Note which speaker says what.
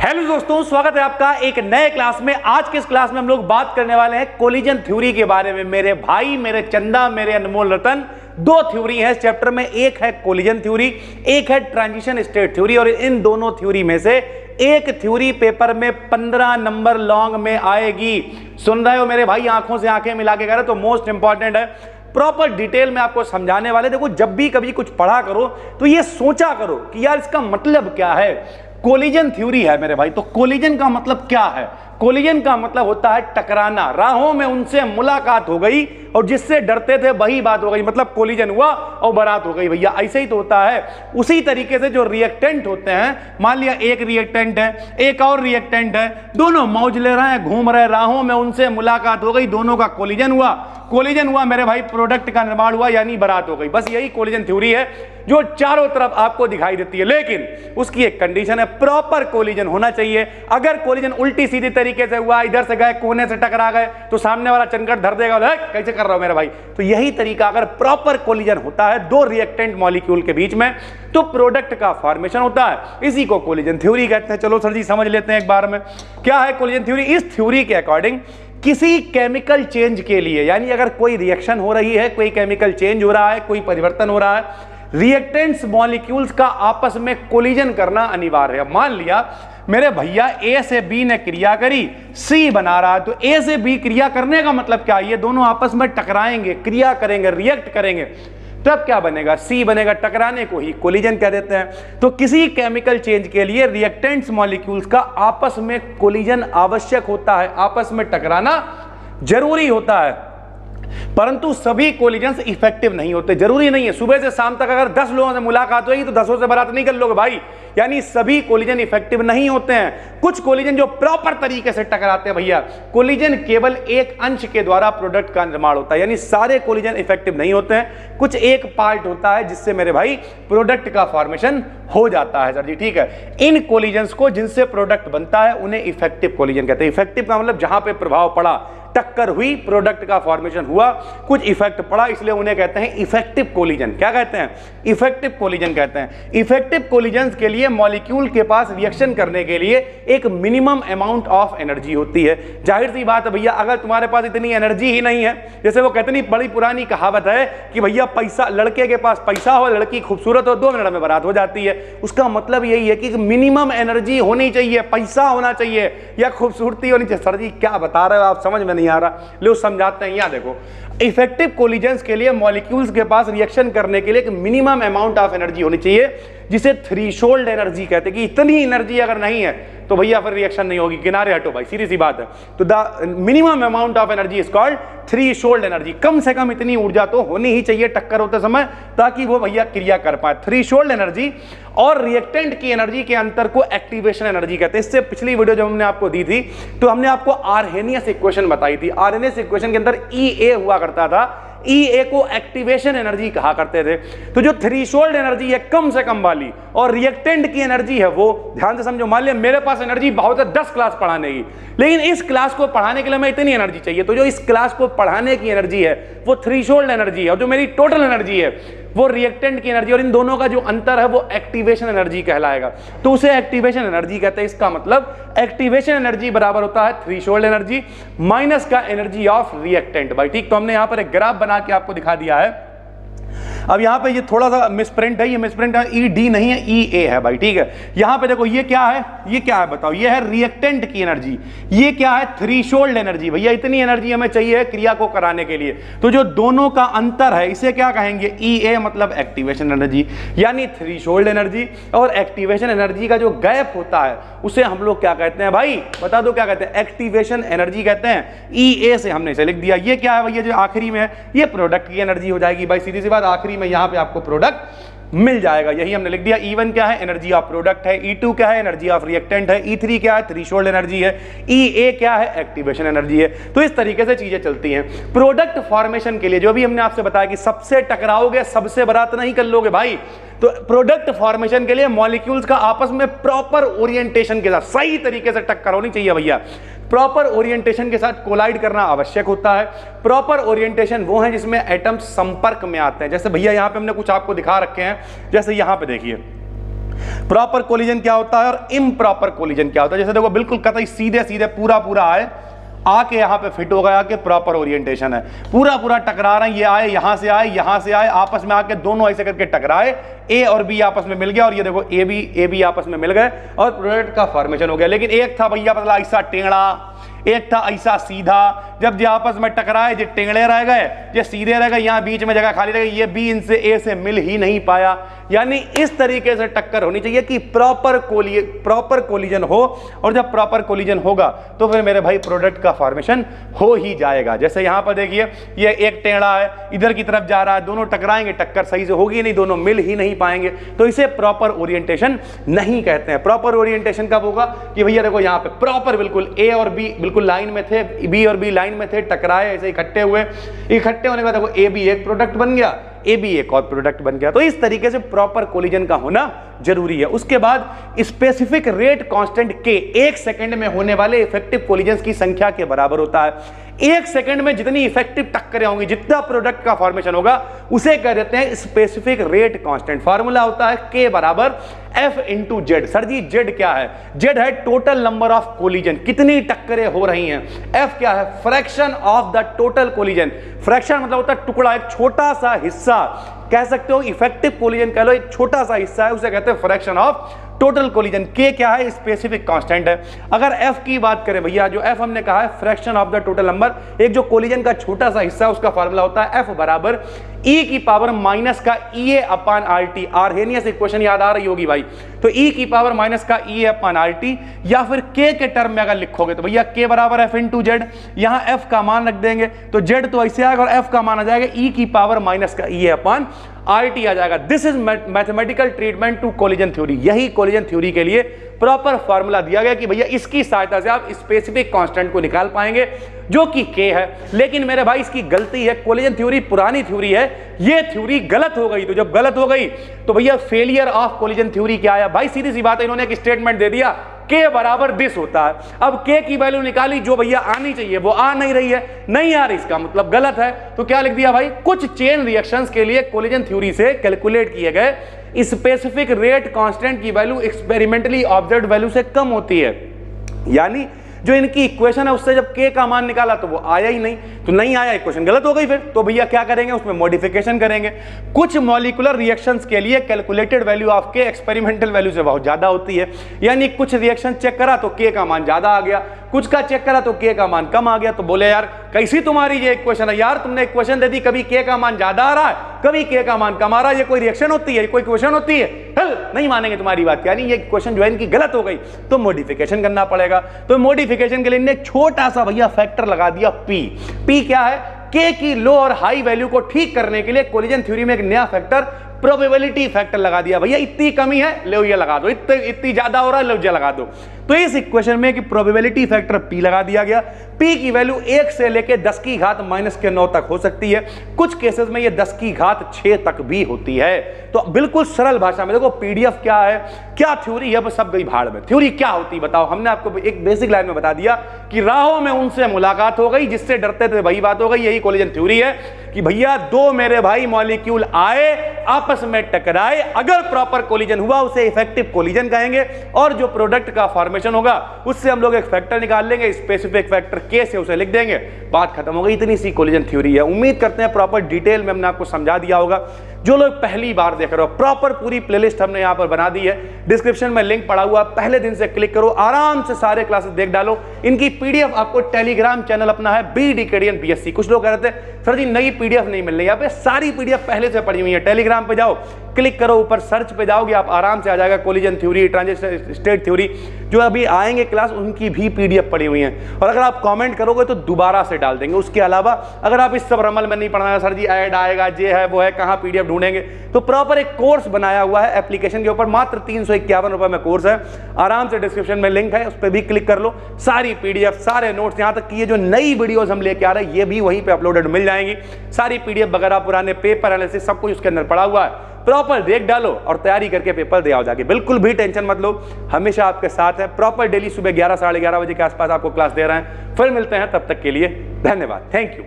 Speaker 1: Hello दोस्तों, स्वागत है आपका एक नए क्लास में। आज के इस क्लास में हम लोग बात करने वाले हैं कोलिजन थ्योरी के बारे में। मेरे भाई, मेरे चंदा, मेरे अनमोल रतन, दो थ्योरी है इस चैप्टर में। एक है कोलिजन थ्योरी, एक है ट्रांजिशन स्टेट थ्योरी। और इन दोनों थ्योरी में से एक थ्योरी पेपर में 15 नंबर लॉन्ग में आएगी। सुन रहे हो मेरे भाई? आंखों से आंखें मिला के कह रहे तो मोस्ट इंपॉर्टेंट है। प्रॉपर डिटेल में आपको समझाने वाले। देखो, जब भी कभी कुछ पढ़ा करो तो ये सोचा करो कि यार इसका मतलब क्या है। कोलिजन थ्योरी है मेरे भाई, तो कोलिजन का मतलब क्या है? कोलिजन का मतलब होता है टकराना। राहों में उनसे मुलाकात हो गई और जिससे डरते थे वही बात हो गई, मतलब कोलिजन हुआ और बारात हो गई। भैया ऐसे ही तो होता है। उसी तरीके से जो रिएक्टेंट होते हैं, मान लिया एक रिएक्टेंट है, एक और रिएक्टेंट है, दोनों मौज ले रहे हैं, घूम रहे, राहों में उनसे मुलाकात हो गई, दोनों का कोलिजन हुआ। कोलिजन हुआ मेरे भाई, प्रोडक्ट का निर्माण हुआ, यानी बारात हो गई। बस यही कोलिजन थ्योरी है जो चारों तरफ आपको दिखाई देती है। लेकिन उसकी एक कंडीशन है, प्रॉपर कोलिजन होना चाहिए। अगर कोलिजन उल्टी सीधी तरीके से हुआ, इधर से गए, कोने से टकरा गए, तो सामने वाला चनकट धर देगा, कैसे कर रहा हो मेरे भाई। तो यही तरीका, अगर प्रॉपर कोलिजन होता है दो रिएक्टेंट मॉलिक्यूल के बीच में, तो प्रोडक्ट का फॉर्मेशन होता है। इसी को कोलिजन थ्योरी कहते हैं। चलो सर जी, समझ लेते हैं एक बार में क्या है कोलिजन थ्योरी। इस थ्योरी के अकॉर्डिंग किसी केमिकल चेंज के लिए, यानी अगर कोई रिएक्शन हो रही है, कोई केमिकल चेंज हो रहा है, कोई परिवर्तन हो रहा है, रिएक्टेंट्स मॉलिक्यूल्स का आपस में कोलिजन करना अनिवार्य है। मान लिया मेरे भैया ए से बी ने क्रिया करी, सी बना रहा है, तो ए से बी क्रिया करने का मतलब क्या? ये दोनों आपस में टकराएंगे, क्रिया करेंगे, रिएक्ट करेंगे, तब क्या बनेगा? सी बनेगा। टकराने को ही कोलिजन कह देते हैं। तो किसी केमिकल चेंज के लिए रिएक्टेंट्स मॉलिक्यूल्स का आपस में कोलिजन आवश्यक होता है, आपस में टकराना जरूरी होता है। परंतु सभी कोलिजन्स इफेक्टिव नहीं होते। जरूरी नहीं है सुबह से शाम तक अगर 10 लोगों से मुलाकात होगी तो 10 से बारात नहीं कर लोगे भाई। यानी सभी कोलिजन इफेक्टिव नहीं होते हैं। कुछ कोलिजन जो प्रॉपर तरीके से टकराते हैं भैया, कोलिजन केवल एक अंश के द्वारा प्रोडक्ट का निर्माण होता है। यानी सारे कोलिजन इफेक्टिव नहीं होते हैं, कुछ एक पार्ट होता है जिससे मेरे भाई प्रोडक्ट का फॉर्मेशन हो जाता है। सर जी ठीक है। इन कोलिजन्स को जिनसे प्रोडक्ट बनता है उन्हें इफेक्टिव कोलिजन कहते हैं। इफेक्टिव का मतलब जहां पे प्रभाव पड़ा, टक्कर हुई, प्रोडक्ट का फॉर्मेशन हुआ, कुछ इफेक्ट पड़ा, इसलिए उन्हें कहते हैं इफेक्टिव कोलिजन। क्या कहते हैं? इफेक्टिव कोलिजन कहते हैं। इफेक्टिव कोलिजन्स के लिए मॉलिक्यूल के पास रिएक्शन करने के लिए एक मिनिमम अमाउंट ऑफ एनर्जी होती है। जाहिर सी बात है भैया, अगर तुम्हारे पास इतनी एनर्जी ही नहीं है, जैसे वो कहते नहीं, बड़ी पुरानी कहावत है कि भैया पैसा, लड़के के पास पैसा हो, लड़की खूबसूरत हो, 2 मिनट में बारात हो जाती है। उसका मतलब यही है कि मिनिमम एनर्जी होनी चाहिए, पैसा होना चाहिए या खूबसूरती होनी चाहिए। सर जी क्या बता रहे हो आप, समझ में नहीं आ रहा। लो समझाते हैं। यहां देखो, इफेक्टिव कोलिजन्स के लिए मॉलिक्यूल्स के पास रिएक्शन करने के लिए एक मिनिमम अमाउंट ऑफ एनर्जी होनी चाहिए, जिसे थ्रेशोल्ड एनर्जी कहते हैं। कि इतनी एनर्जी अगर नहीं है तो भैया फिर रिएक्शन नहीं होगी, किनारे हटो भाई, सीधी सी बात है। तो the minimum amount of energy is called threshold energy. कम से कम इतनी ऊर्जा तो होनी ही चाहिए टक्कर होते समय, ताकि वो भैया क्रिया कर पाए। थ्रेशोल्ड एनर्जी और रिएक्टेंट की एनर्जी के अंतर को एक्टिवेशन एनर्जी कहते हैं। इससे पिछली वीडियो जब हमने आपको दी थी तो हमने आपको आर्हेनियस इक्वेशन बताई थी। आर्हेनियस इक्वेशन के अंदर EA हुआ करता था, EA को एक्टिवेशन एनर्जी कहा करते थे। तो जो थ्रेशोल्ड एनर्जी है कम से कम वाली, और रिएक्टेंट की एनर्जी है वो, ध्यान से समझो। मान लिया मेरे पास एनर्जी बहुत है 10 क्लास पढ़ाने की, लेकिन इस क्लास को पढ़ाने के लिए मैं इतनी एनर्जी चाहिए, तो जो इस क्लास को पढ़ाने की एनर्जी है वो थ्रेशोल्ड एनर्जी है, और जो मेरी टोटल एनर्जी है वो रिएक्टेंट की एनर्जी, और इन दोनों का जो अंतर है वो एक्टिवेशन एनर्जी कहलाएगा। तो उसे एक्टिवेशन एनर्जी कहते हैं। इसका मतलब एक्टिवेशन एनर्जी बराबर होता है थ्रेशोल्ड एनर्जी माइनस का एनर्जी ऑफ रिएक्टेंट। भाई ठीक, तो हमने यहां पर एक ग्राफ बना के आपको दिखा दिया है। अब यहां पे ये थोड़ा सा मिसप्रिंट है, ये मिसप्रिंट है, ED नहीं है, EA है भाई ठीक है। यहां पे देखो, ये क्या है, ये क्या है बताओ? ये है रिएक्टेंट की एनर्जी, ये क्या है? Threshold energy. भैया इतनी एनर्जी हमें चाहिए क्रिया को कराने के लिए, तो जो दोनों का अंतर है इसे क्या कहेंगे? EA मतलब एक्टिवेशन एनर्जी, यानी थ्रेशोल्ड एनर्जी और एक्टिवेशन एनर्जी का जो गैप होता है उसे हम लोग क्या कहते हैं भाई? बता दो क्या कहते हैं? एक्टिवेशन एनर्जी कहते हैं। EA से हमने इसे लिख दिया। ये क्या है भैया जो आखिरी में है? ये प्रोडक्ट की एनर्जी हो जाएगी भाई, सीधी सी बात। आखिरी में यहां पे आपको प्रोडक्ट मिल जाएगा, यही हमने लिख दिया। E1 क्या है? एनर्जी ऑफ प्रोडक्ट है। E2 क्या है? एनर्जी ऑफ रिएक्टेंट है। E3 क्या है? थ्रेशोल्ड एनर्जी है। EA क्या है? एक्टिवेशन एनर्जी है। तो इस तरीके से चीजें चलती हैं। प्रोडक्ट फॉर्मेशन के लिए जो भी हमने आपसे बताया कि सबसे टकराओगे सबसे बारात नहीं कर लोगे भाई, तो प्रोडक्ट फॉर्मेशन के लिए मॉलिक्यूल्स का आपस में प्रॉपर ओरिएंटेशन के साथ सही तरीके से टक्कर होनी चाहिए भैया। प्रॉपर ओरिएंटेशन के साथ कोलाइड करना आवश्यक होता है। प्रॉपर ओरिएंटेशन वो है जिसमें एटम्स संपर्क में आते हैं। जैसे भैया यहां पे हमने कुछ आपको दिखा रखे हैं, जैसे यहां पे देखिए, प्रॉपर कोलिजन क्या होता है और इम्प्रॉपर कोलिजन क्या होता है। जैसे देखो बिल्कुल कतई सीधे सीधे पूरा पूरा आए, आके यहाँ पे फिट हो गया, आके प्रॉपर ओरिएंटेशन है, पूरा पूरा टकरा रहे हैं, ये आए यहाँ से आए यहाँ से आए, आपस में आके दोनों ऐसे करके टकराए, ए और बी आपस में मिल गया, और ये देखो ए बी आपस में मिल गए और प्रोडक्ट का फॉर्मेशन हो गया। लेकिन एक था भैया मतलब ऐसा टेढ़ा, एक था ऐसा सीधा, जब ये आपस में टकराए ये टेढ़े रह गए, ये सीधे रह गए, यहाँ बीच में जगह खाली रह गई, ये बी इनसे ए से मिल ही नहीं पाया। यानी इस तरीके से टक्कर होनी चाहिए कि प्रॉपर कोलिजन हो, और जब प्रॉपर कोलिजन होगा तो फिर मेरे भाई प्रोडक्ट का फॉर्मेशन हो ही जाएगा। जैसे यहाँ पर देखिए ये एक टेढ़ा है, इधर की तरफ जा रहा है, दोनों टकराएंगे, टक्कर सही से होगी नहीं, दोनों मिल ही नहीं पाएंगे, तो इसे प्रॉपर ओरिएंटेशन नहीं कहते हैं। प्रॉपर ओरिएंटेशन कब होगा कि भैया देखो यहाँ पे प्रॉपर बिल्कुल ए और बी बिल्कुल लाइन में थे, बी और बी लाइन में थे, टकराए ऐसे इकट्ठे हुए, इकट्ठे होने के बाद देखो ए बी एक प्रोडक्ट बन गया, ए बी एक और प्रोडक्ट बन गया। तो इस तरीके से प्रॉपर कोलिजन का होना जरूरी है। उसके बाद स्पेसिफिक रेट कांस्टेंट के 1 सेकंड में होने वाले इफेक्टिव कोलिजन्स की संख्या के बराबर होता है। 1 सेकंड में जितनी इफेक्टिव टक्करें होंगी, जितना प्रोडक्ट का फॉर्मेशन होगा, उसे कह देते हैं स्पेसिफिक रेट कांस्टेंट। फार्मूला होता है K बराबर F इंटू जेड। सर जी जेड क्या है? जेड है टोटल नंबर ऑफ कोलिजन, कितनी टक्करें हो रही हैं। F क्या है? Fraction of the total collision. Fraction मतलब होता है टुकड़ा, एक छोटा सा हिस्सा, कह सकते हो इफेक्टिव कोलिजन कह लो, एक छोटा सा हिस्सा है, उसे कहते हैं fraction of total collision. K क्या है? स्पेसिफिक कांस्टेंट है। अगर F की बात करें भैया, जो F हमने कहा है fraction of the total number, एक जो कोलिजन का छोटा सा हिस्सा, उसका फार्मूला होता है F बराबर E की पावर माइनस का EA upon RT। Arrhenius equation याद आ रही होगी भाई, तो E की पावर माइनस का EA अपान RT, या फिर K के टर्म में अगर लिखोगे तो भैया K बराबर F इंटू जेड, यहां F का मान रख देंगे तो Z तो ऐसे आएगा और F का मान आ जाएगा E की पावर माइनस का EA अपान RT आ जाएगा। This is mathematical treatment to collision theory. यही कोलिजन थ्योरी के लिए प्रॉपर फार्मूला दिया गया कि भैया इसकी सहायता से आप स्पेसिफिक कांस्टेंट को निकाल पाएंगे जो कि K है। लेकिन मेरे भाई इसकी गलती है, कोलिजन थ्योरी पुरानी थ्योरी है, ये थ्योरी गलत हो गई। तो जब गलत हो गई तो भैया फेलियर ऑफ कोलिजन थ्योरी क्या आया भाई? सीधी सी बात है, इन्होंने एक स्टेटमेंट दे दिया K बराबर दिस होता है। अब K की वैल्यू निकाली, जो भैया आनी चाहिए वो आ नहीं रही है, नहीं आ रही, इसका मतलब गलत है। तो क्या लिख दिया भाई? कुछ चेन रिएक्शंस के लिए कोलिजन थ्योरी से कैलकुलेट किए गए स्पेसिफिक रेट कांस्टेंट की वैल्यू एक्सपेरिमेंटली ऑब्जर्व्ड वैल्यू से कम होती है। यानी जो इनकी इक्वेशन है उससे जब K का मान निकाला तो वो आया ही नहीं, तो नहीं आया, इक्वेशन गलत हो गई। फिर तो भैया क्या करेंगे? उसमें मॉडिफिकेशन करेंगे। कुछ मॉलिक्यूलर रिएक्शंस के लिए calculated value of K experimental value से बहुत ज्यादा होती है। यानी कुछ रिएक्शन चेक करा तो K का मान ज्यादा आ गया, कुछ का चेक करा तो K का मान कम आ गया। तो बोले यार कैसी तुम्हारी ये इक्वेशन है यार, तुमने इक्वेशन दे दी, कभी K का मान ज्यादा आ रहा है, कभी K का मान कम आ रहा है, ये कोई रिएक्शन होती है? कोई इक्वेशन होती है? नहीं मानेंगे तुम्हारी बात। यानी ये इक्वेशन जो है इनकी गलत हो गई, तो मॉडिफिकेशन करना पड़ेगा। तो मॉडिफिकेशन के लिए इन्हें छोटा सा भैया फैक्टर लगा दिया P क्या है? K की लो और हाई वैल्यू को ठीक करने के लिए कोलिजन थ्योरी में एक नया फैक्टर प्रोबेबिलिटी फैक्टर लगा दिया। भैया इतनी कमी है, लो ये लगा दो, इतनी ज्यादा हो रहा है, लो ये लगा दो। तो इस इक्वेशन में कि प्रोबेबिलिटी फैक्टर P लगा दिया गया। P की वैल्यू 1 से लेके 10 की घात -9 तक हो सकती है, कुछ केसेस में ये 10 की घात 6 तक भी होती है। तो बिल्कुल सरल भाषा में देखो PDF क्या है, क्या थ्योरी है, सब गई भाड़ में। थ्योरी क्या होती बताओ? हमने आपको एक बेसिक लाइन में बता दिया कि राहों में उनसे मुलाकात हो गई, जिससे डरते थे वही बात हो गई। यही कोलिजन थ्योरी है कि भैया दो मेरे भाई मॉलिक्यूल आए, आपस में टकराए, अगर प्रॉपर कोलिजन हुआ उसे इफेक्टिव कोलिजन कहेंगे, और जो प्रोडक्ट का फॉर्मेशन होगा उससे हम लोग एक फैक्टर निकाल लेंगे, स्पेसिफिक फैक्टर K से उसे लिख देंगे, बात खत्म हो गई। इतनी सी कोलिजन थ्योरी है। उम्मीद करते हैं प्रॉपर डिटेल में हमने आपको समझा दिया होगा। जो लोग पहली बार देख रहे हो, प्रॉपर पूरी प्लेलिस्ट हमने यहां पर बना दी है, डिस्क्रिप्शन में लिंक पड़ा हुआ, पहले दिन से क्लिक करो, आराम से सारे क्लासेस देख डालो। इनकी PDF आपको टेलीग्राम चैनल अपना है BDKDN BSc। कुछ लोग कह रहे थे सर जी नई PDF नहीं मिल रही, यहाँ पे सारी PDF पहले से पड़ी हुई है। टेलीग्राम पे जाओ, क्लिक करो, ऊपर सर्च पे जाओगे आप, आराम से आ जाएगा collision theory, transition state theory, जो अभी आएंगे क्लास उनकी भी PDF पड़ी हुई है। और अगर आप कमेंट करोगे तो दोबारा से डाल देंगे। उसके अलावा अगर आप इस सब रमल में नहीं पढ़ना है, सर जी ऐड आएगा, ये है वो है, कहाँ PDF ढूंढेंगे, तो प्रॉपर एक कोर्स बनाया हुआ है एप्लीकेशन के ऊपर, मात्र 351 रुपए में कोर्स है। आराम से डिस्क्रिप्शन में लिंक है, उस पर भी क्लिक कर लो। सारी PDF, सारे नोट्स, यहाँ तक कि ये जो नई वीडियोस हम लेके आ रहे हैं ये भी वहीं पे अपलोडेड मिल जाएंगी। सारी PDF वगैरह, पुराने पेपर एनालिसिस, सब कुछ उसके अंदर पड़ा हुआ है। प्रॉपर देख डालो और तैयारी करके पेपर दे आओ जाके। बिल्कुल भी टेंशन मत लो, हमेशा आपके साथ है। प्रॉपर डेली सुबह 11 साढ़े 11 बजे के आसपास आपको क्लास दे रहे हैं। फिर मिलते हैं, तब तक के लिए धन्यवाद, थैंक यू।